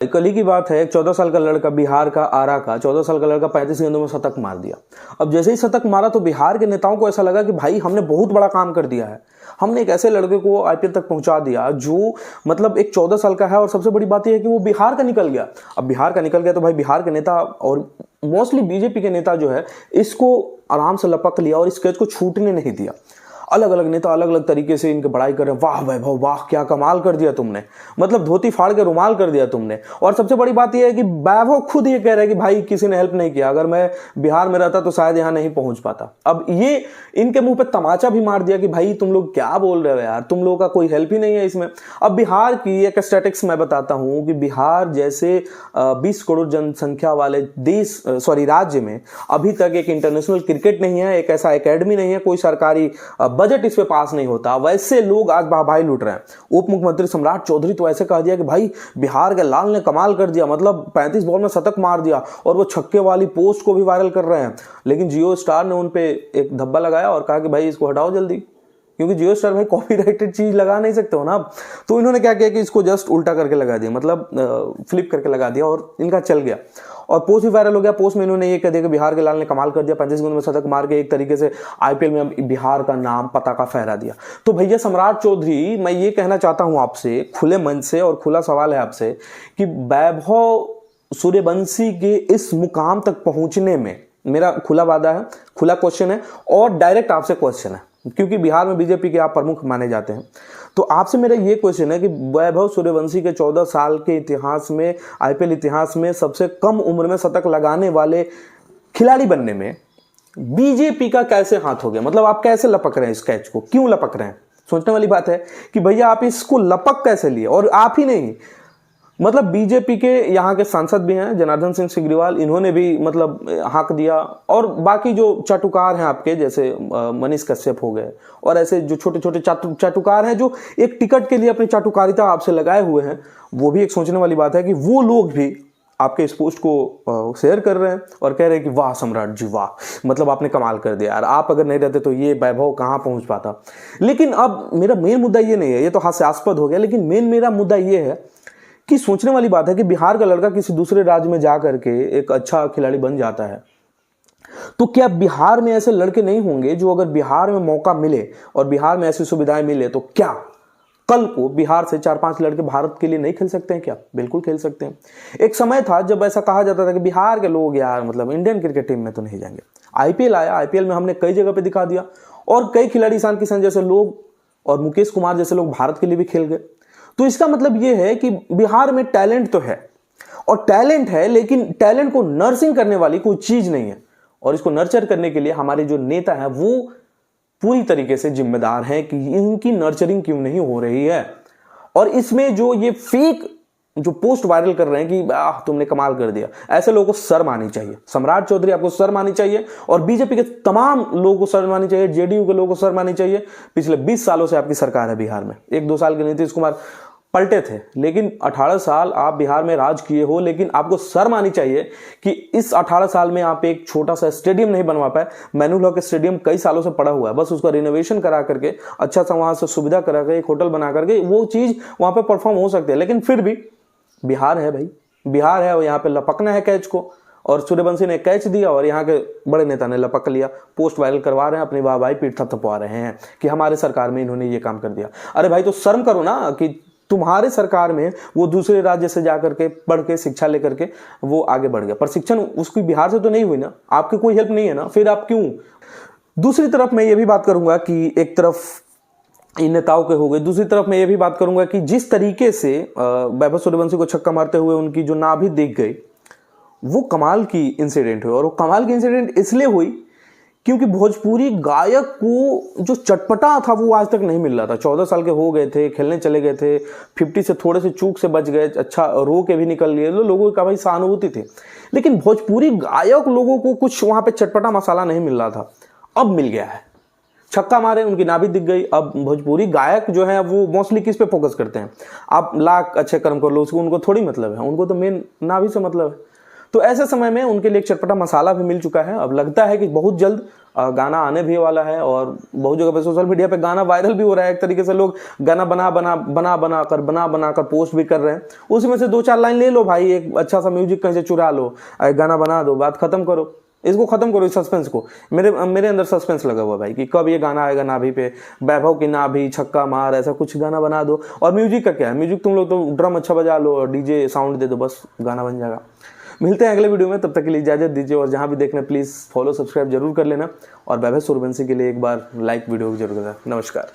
कल ही की बात है, एक 14 साल का लड़का, बिहार का आरा का 14 साल का लड़का 35 गेंदों में शतक मार दिया। अब जैसे ही शतक मारा तो बिहार के नेताओं को ऐसा लगा कि भाई हमने बहुत बड़ा काम कर दिया है, हमने एक ऐसे लड़के को आईपीएल तक पहुंचा दिया जो मतलब एक 14 साल का है, और सबसे बड़ी बात यह है कि वो बिहार का निकल गया। अब बिहार का निकल गया तो भाई बिहार के नेता और मोस्टली बीजेपी के नेता जो है इसको आराम से लपक लिया और इस कैच को छूटने नहीं दिया। अलग अलग नेता अलग अलग तरीके से इनके बड़ाई कर रहे हैं, वाह वैभव वाह क्या कमाल कर दिया तुमने, मतलब धोती फाड़ के रुमाल कर दिया तुमने। और सबसे बड़ी बात यह है कि वैभव खुद ये कह रहे हैं कि भाई किसी ने हेल्प नहीं किया, अगर मैं बिहार में रहता तो शायद यहां नहीं पहुंच पाता। अब ये इनके मुंह पे तमाचा भी मार दिया कि भाई तुम लोग क्या बोल रहे हो यार, तुम लोगों का कोई हेल्प ही नहीं है इसमें। अब बिहार की एक स्टैटिस्टिक्स मैं बताता हूं कि बिहार जैसे 20 करोड़ जनसंख्या वाले राज्य में अभी तक एक इंटरनेशनल क्रिकेट नहीं है, एक ऐसा एकेडमी नहीं है, कोई सरकारी बजट इस पे पास नहीं होता। वैसे लोग आज भाई लूट रहे हैं। उप मुख्यमंत्री सम्राट चौधरी तो ऐसे कह दिया कि भाई बिहार के लाल ने कमाल कर दिया, मतलब 35 बॉल में शतक मार दिया, और वो छक्के वाली पोस्ट को भी वायरल कर रहे हैं। लेकिन जियो स्टार ने उन पे एक धब्बा लगाया और कहा कि भाई इसको हटाओ जल्दी, क्योंकि जियो स्टार भाई कॉपीराइटेड चीज लगा नहीं सकते हो ना। तो इन्होंने क्या किया कि इसको जस्ट उल्टा करके लगा दिया, मतलब फ्लिप करके लगा दिया, और इनका चल गया और पोस्ट भी वायरल हो गया। पोस्ट में इन्होंने ये कह दिया कि बिहार के लाल ने कमाल कर दिया, 35 गेंदों में शतक मार के एक तरीके से आईपीएल में बिहार का नाम पताका फहरा दिया। तो भैया सम्राट चौधरी, मैं ये कहना चाहता हूं आपसे खुले मन से, और खुला सवाल है आपसे कि वैभव सूर्यवंशी के इस मुकाम तक पहुंचने में मेरा खुला वादा है, खुला क्वेश्चन है और डायरेक्ट आपसे क्वेश्चन है, क्योंकि बिहार में बीजेपी के आप प्रमुख माने जाते हैं। तो आपसे मेरा ये क्वेश्चन है कि वैभव सूर्यवंशी के 14 साल के इतिहास में, आईपीएल इतिहास में सबसे कम उम्र में शतक लगाने वाले खिलाड़ी बनने में बीजेपी का कैसे हाथ हो गया? मतलब आप कैसे लपक रहे हैं इस कैच को, क्यों लपक रहे हैं? सोचने वाली बात है कि भैया आप इसको लपक कैसे लिए। और आप ही नहीं, मतलब बीजेपी के यहाँ के सांसद भी हैं, जनार्दन सिंह सिग्रीवाल, इन्होंने भी मतलब हाक दिया, और बाकी जो चाटुकार हैं आपके जैसे मनीष कश्यप हो गए, और ऐसे जो छोटे छोटे चाटुकार हैं जो एक टिकट के लिए अपनी चाटुकारिता आपसे लगाए हुए हैं, वो भी एक सोचने वाली बात है कि वो लोग भी आपके इस पोस्ट को शेयर कर रहे हैं और कह रहे हैं कि वाह सम्राट जी वाह, मतलब आपने कमाल कर दिया यार, आप अगर नहीं रहते तो ये वैभव कहाँ पहुंच पाता। लेकिन अब मेरा मेन मुद्दा ये नहीं है, ये तो हास्यास्पद हो गया, लेकिन मेरा मुद्दा ये है कि सोचने वाली बात है कि बिहार का लड़का किसी दूसरे राज्य में जाकर के एक अच्छा खिलाड़ी बन जाता है, तो क्या बिहार में ऐसे लड़के नहीं होंगे जो अगर बिहार में मौका मिले और बिहार में ऐसी सुविधाएं मिले तो क्या कल को बिहार से 4-5 लड़के भारत के लिए नहीं खेल सकते हैं? क्या बिल्कुल खेल सकते हैं। एक समय था जब ऐसा कहा जाता था कि बिहार के लोग यार मतलब इंडियन क्रिकेट टीम में तो नहीं जाएंगे। आईपीएल आया, आईपीएल में हमने कई जगह पे दिखा दिया, और कई खिलाड़ी ईशान किशन जैसे लोग और मुकेश कुमार जैसे लोग भारत के लिए भी खेल गए। तो इसका मतलब यह है कि बिहार में टैलेंट तो है, और टैलेंट है, लेकिन टैलेंट को नर्सिंग करने वाली कोई चीज नहीं है, और इसको नर्चर करने के लिए हमारे जो नेता हैं वो पूरी तरीके से जिम्मेदार हैं कि इनकी नर्चरिंग क्यों नहीं हो रही है। और इसमें जो ये फेक जो पोस्ट वायरल कर रहे हैं कि तुमने कमाल कर दिया, ऐसे लोगों को शर्म आनी चाहिए। सम्राट चौधरी आपको शर्म आनी चाहिए, और बीजेपी के तमाम लोगों को शर्म आनी चाहिए, जेडीयू के लोगों को शर्म आनी चाहिए। पिछले 20 सालों से आपकी सरकार है बिहार में, 1-2 साल के नीतीश कुमार पलटे थे, लेकिन 18 साल आप बिहार में राज किए हो, लेकिन आपको शर्म आनी चाहिए कि इस 18 साल में आप एक छोटा सा स्टेडियम नहीं बनवा पाए। मैनुअल हॉकी स्टेडियम कई सालों से पड़ा हुआ है, बस उसका रिनोवेशन करा करके अच्छा सा वहां से सुविधा करा करके एक होटल बना करके वो चीज वहां पे परफॉर्म हो सकते हैं। लेकिन फिर भी बिहार है भाई, बिहार है, और यहाँ पे लपकना है कैच को, और सूर्यवंशी ने कैच दिया और यहाँ के बड़े नेता ने लपक लिया, पोस्ट वायरल करवा रहे हैं, अपनी वाहवाही पीठ थपथपा रहे हैं कि हमारे सरकार में इन्होंने ये काम कर दिया। अरे भाई तो शर्म करो ना कि तुम्हारे सरकार में वो दूसरे राज्य से जाकर के पढ़ के शिक्षा लेकर के वो आगे बढ़ गया, पर शिक्षण उसकी बिहार से तो नहीं हुई ना, आपकी कोई हेल्प नहीं है ना, फिर आप क्यों? दूसरी तरफ मैं ये भी बात करूंगा कि एक तरफ इन नेताओं के हो गए, दूसरी तरफ मैं ये भी बात करूंगा कि जिस तरीके से वैभव सूर्यवंशी को छक्का मारते हुए उनकी जो नाभि दिख गई, वो कमाल की इंसिडेंट हुई। और वो कमाल की इंसिडेंट इसलिए हुई क्योंकि भोजपुरी गायक को जो चटपटा था वो आज तक नहीं मिल रहा था। 14 साल के हो गए थे, खेलने चले गए थे, 50 से थोड़े से चूक से बच गए, अच्छा रो के भी निकल लिए, तो लोगों का भाई सहानुभूति थी, लेकिन भोजपुरी गायक लोगों को कुछ वहां पे चटपटा मसाला नहीं मिल रहा था। अब मिल गया है, छक्का मारे, उनकी नाभि दिख गई। अब भोजपुरी गायक जो है वो मोस्टली किस पे फोकस करते हैं? आप लाख अच्छे कर्म कर लो, उसको उनको थोड़ी मतलब है, उनको तो मेन नाभि से मतलब है। तो ऐसे समय में उनके लिए एक चटपटा मसाला भी मिल चुका है। अब लगता है कि बहुत जल्द गाना आने भी वाला है और बहुत जगह पे सोशल मीडिया पे गाना वायरल भी हो रहा है। एक तरीके से लोग गाना बना कर पोस्ट भी कर रहे हैं। उसी में से 2-4 लाइन ले लो भाई, एक अच्छा सा म्यूजिक कहीं से चुरा लो, गाना बना दो, बात खत्म करो, इसको खत्म करो, इस सस्पेंस को। मेरे अंदर सस्पेंस लगा हुआ भाई कि कब ये गाना आएगा नाभि पे, वैभव की नाभि, छक्का मार, ऐसा कुछ गाना बना दो। और म्यूजिक का क्या है, म्यूजिक तुम लोग तो ड्रम अच्छा बजा लो और डीजे साउंड दे दो, बस गाना बन जाएगा। मिलते हैं अगले वीडियो में, तब तक के लिए इजाजत दीजिए। और जहां भी देखना प्लीज फॉलो सब्सक्राइब जरूर कर लेना और वैभव सूर्यवंशी के लिए एक बार लाइक वीडियो जरूर करना। नमस्कार।